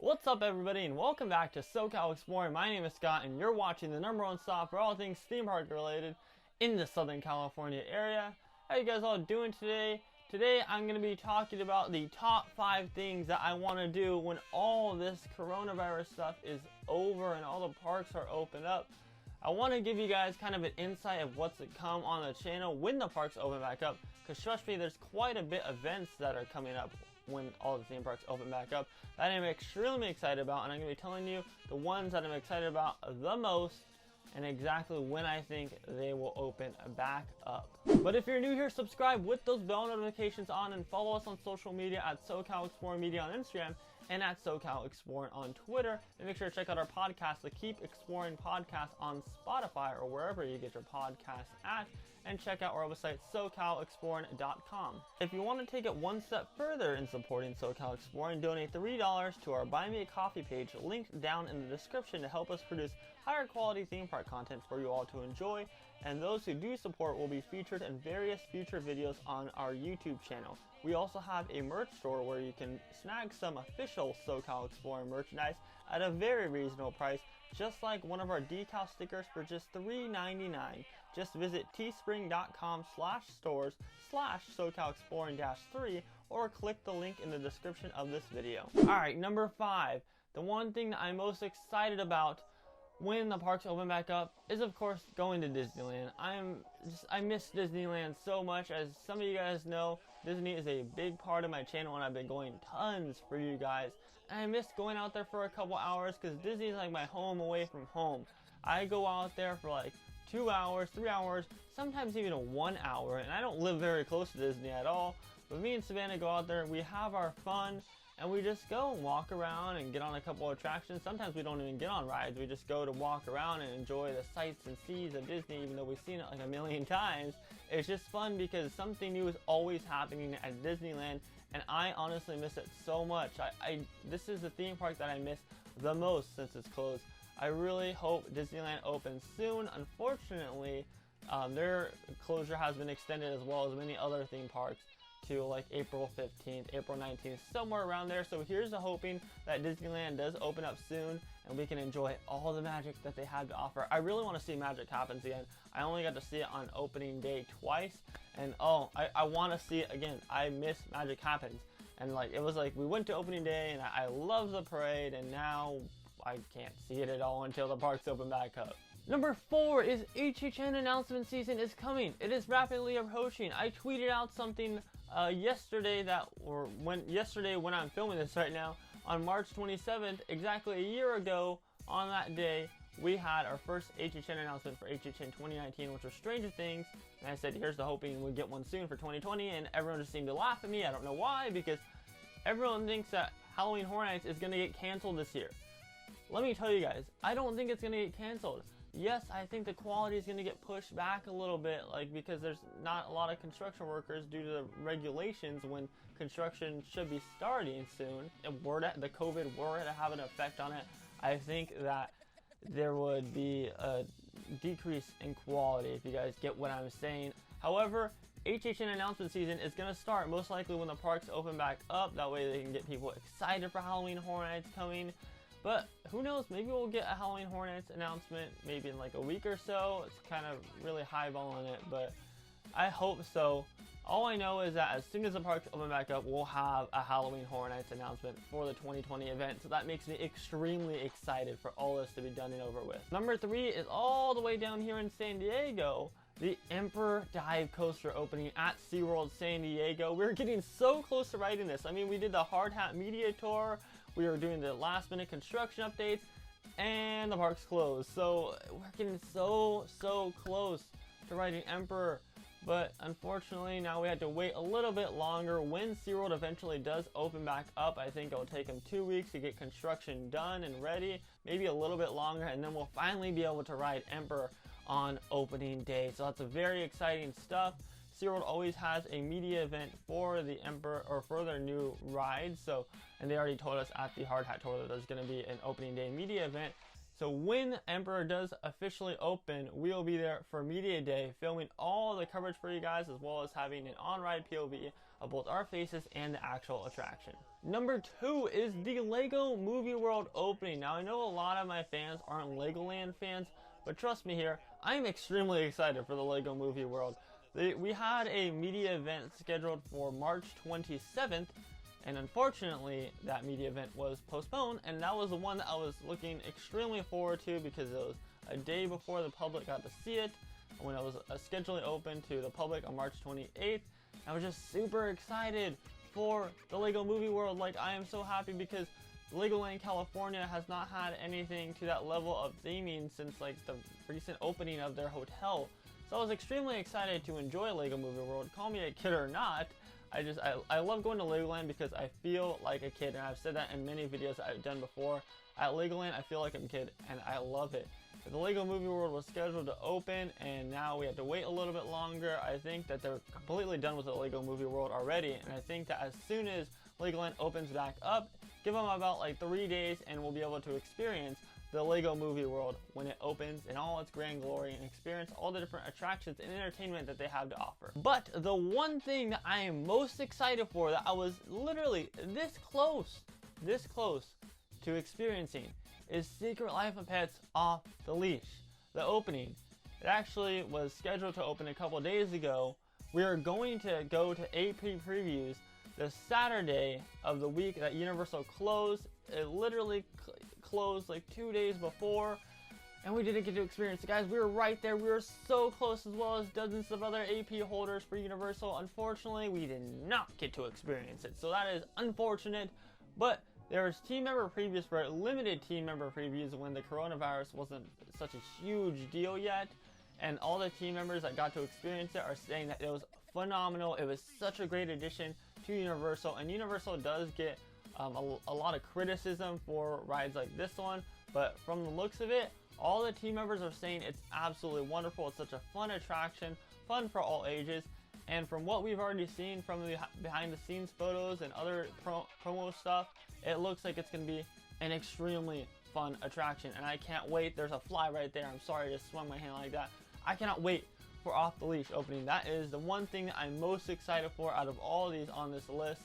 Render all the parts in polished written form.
What's up everybody and welcome back to SoCal Exploring. My name is Scott and you're watching the #1 stop for all things theme park related in the Southern California area. How you guys all doing today? Today I'm going to be talking about the top 5 things that I want to do when all this coronavirus stuff is over and all the parks are opened up. I want to give you guys kind of an insight of what's to come on the channel when the parks open back up, because trust me, there's quite a bit of events that are coming up when all the theme parks open back up that I'm extremely excited about, and I'm going to be telling you the ones that I'm excited about the most and exactly when I think they will open back up. But if you're new here, subscribe with those bell notifications on and follow us on social media at SoCal Exploring Media on Instagram and at SoCal Exploring on Twitter. And make sure to check out our podcast, the Keep Exploring Podcast, on Spotify or wherever you get your podcasts at. And check out our website, SoCalExploring.com. If you want to take it one step further in supporting SoCal Exploring, donate $3 to our Buy Me a Coffee page, linked down in the description, to help us produce higher quality theme park content for you all to enjoy. And those who do support will be featured in various future videos on our YouTube channel. We also have a merch store where you can snag some official SoCal Exploring merchandise at a very reasonable price, just like one of our decal stickers for just $3.99. Just visit teespring.com/stores/SoCalExploring-3 or click the link in the description of this video. Alright, number 5. The one thing that I'm most excited about when the parks open back up is, of course, going to Disneyland. I miss Disneyland so much. As some of you guys know, Disney is a big part of my channel and I've been going tons for you guys. And I miss going out there for a couple hours because Disney is like my home away from home. I go out there for like 2 hours, 3 hours, sometimes even 1 hour, and I don't live very close to Disney at all. But me and Savannah go out there, we have our fun, and we just go and walk around and get on a couple of attractions. Sometimes we don't even get on rides. We just go to walk around and enjoy the sights and seas of Disney, even though we've seen it like a million times. It's just fun because something new is always happening at Disneyland, and I honestly miss it so much. This is the theme park that I miss the most since it's closed. I really hope Disneyland opens soon. Unfortunately, their closure has been extended, as well as many other theme parks, to like April 15th, April 19th, somewhere around there. So here's the hoping that Disneyland does open up soon and we can enjoy all the magic that they have to offer. I really want to see Magic Happens again. I only got to see it on opening day twice, and I want to see it again. I miss Magic Happens, and like it was like we went to opening day and I love the parade, and now I can't see it at all until the parks open back up. Number 4 is HHN announcement season is coming. It is rapidly approaching. I tweeted out something yesterday when I'm filming this right now, on March 27th, exactly a year ago on that day, we had our first HHN announcement for HHN 2019, which was Stranger Things, and I said here's the hoping we'll get one soon for 2020, and everyone just seemed to laugh at me. I don't know why, because everyone thinks that Halloween Horror Nights is going to get canceled this year. Let me tell you guys, I don't think it's going to get canceled. Yes, I think the quality is going to get pushed back a little bit, because there's not a lot of construction workers due to the regulations when construction should be starting soon. If the COVID were to have an effect on it, I think that there would be a decrease in quality, if you guys get what I'm saying. However, HHN announcement season is going to start most likely when the parks open back up. That way they can get people excited for Halloween Horror Nights coming. But who knows, maybe we'll get a Halloween Horror Nights announcement maybe in like a week or so. It's kind of really highballing it, but I hope so. All I know is that as soon as the parks open back up, we'll have a Halloween Horror Nights announcement for the 2020 event. So that makes me extremely excited for all this to be done and over with. Number 3 is all the way down here in San Diego. The Emperor Dive Coaster opening at SeaWorld San Diego. We're getting so close to riding this. I mean, we did the Hard Hat Media Tour, we were doing the last minute construction updates, and the park's closed. So we're getting so close to riding Emperor. But unfortunately, now we had to wait a little bit longer. When SeaWorld eventually does open back up, I think it'll take them 2 weeks to get construction done and ready, maybe a little bit longer, and then we'll finally be able to ride Emperor on opening day. So that's a very exciting stuff. SeaWorld always has a media event for the Emperor, or for their new rides. And they already told us at the Hard Hat Tour that there's going to be an opening day media event. So when Emperor does officially open, we'll be there for Media Day, filming all the coverage for you guys, as well as having an on-ride POV of both our faces and the actual attraction. Number 2 is the Lego Movie World opening. Now, I know a lot of my fans aren't Legoland fans, but trust me here, I'm extremely excited for the Lego Movie World. We had a media event scheduled for March 27th, and unfortunately, that media event was postponed, and that was the one that I was looking extremely forward to because it was a day before the public got to see it, when it was scheduled open to the public on March 28th. I was just super excited for the Lego Movie World. Like, I am so happy because Legoland California has not had anything to that level of theming since like the recent opening of their hotel. So I was extremely excited to enjoy Lego Movie World. Call me a kid or not, I love going to Legoland because I feel like a kid, and I've said that in many videos that I've done before. At Legoland, I feel like I'm a kid, and I love it. The Lego Movie World was scheduled to open, and now we have to wait a little bit longer. I think that they're completely done with the Lego Movie World already, and I think that as soon as Legoland opens back up, give them about like 3 days, and we'll be able to experience the Lego Movie World when it opens in all its grand glory and experience all the different attractions and entertainment that they have to offer. But the one thing that I am most excited for, that I was literally this close to experiencing, is Secret Life of Pets Off the Leash. The opening, it actually was scheduled to open a couple days ago. We are going to go to AP previews the Saturday of the week that Universal closed. It literally closed like 2 days before, and we didn't get to experience it, guys. We were right there. We were so close, as well as dozens of other AP holders for Universal. Unfortunately, we did not get to experience it, so that is unfortunate. But there was team member previews for it, limited team member previews when the coronavirus wasn't such a huge deal yet, and all the team members that got to experience it are saying that it was phenomenal. It was such a great addition to Universal, and Universal does get a lot of criticism for rides like this one, but from the looks of it, all the team members are saying it's absolutely wonderful. It's such a fun attraction, fun for all ages, and from what we've already seen from the behind the scenes photos and other promo stuff, it looks like it's going to be an extremely fun attraction, and I can't wait. There's a fly right there. I'm sorry I just swung my hand like that. I cannot wait for Off the Leash opening. That is the one thing that I'm most excited for out of all of these on this list,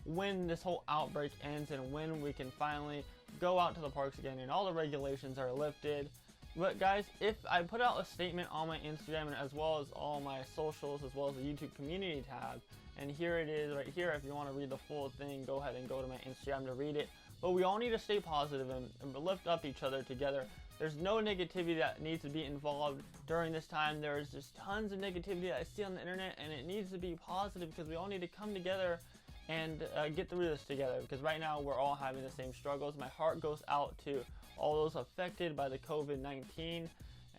when this whole outbreak ends and when we can finally go out to the parks again and all the regulations are lifted. But guys, if I put out a statement on my Instagram and as well as all my socials, as well as the YouTube community tab, and here it is right here. If you want to read the full thing, go ahead and go to my Instagram to read it. But we all need to stay positive and lift up each other together. There's no negativity that needs to be involved during this time. There's just tons of negativity that I see on the internet, and it needs to be positive because we all need to come together and get through this together, because right now we're all having the same struggles. My heart goes out to all those affected by the COVID-19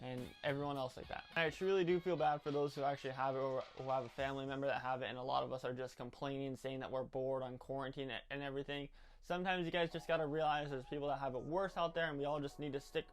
and everyone else like that. I truly do feel bad for those who actually have it or who have a family member that have it, and a lot of us are just complaining, saying that we're bored on quarantine and everything. Sometimes you guys just gotta realize there's people that have it worse out there, and we all just need to stick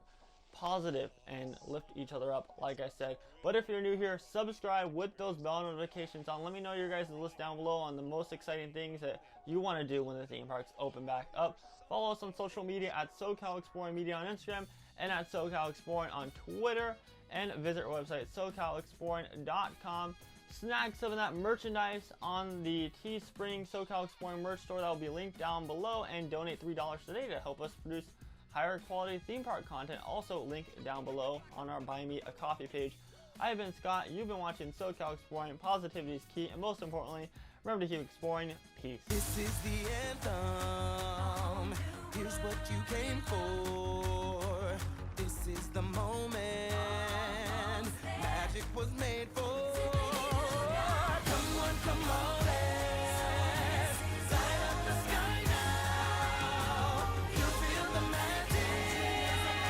positive and lift each other up, like I said. But if you're new here, subscribe with those bell notifications on. Let me know your guys' list down below on the most exciting things that you want to do when the theme parks open back up. Follow us on social media at SoCal Exploring Media on Instagram and at SoCal Exploring on Twitter, and visit our website SoCalExploring.com. Snag some of that merchandise on the Teespring SoCal Exploring merch store that will be linked down below, and donate $3 today to help us produce higher quality theme park content. Also linked down below on our Buy Me a Coffee page. I've been Scott. You've been watching SoCal Exploring. Positivity is key, and most importantly, remember to keep exploring. Peace. This is the anthem. Here's what you came for. This is the moment. Magic was made for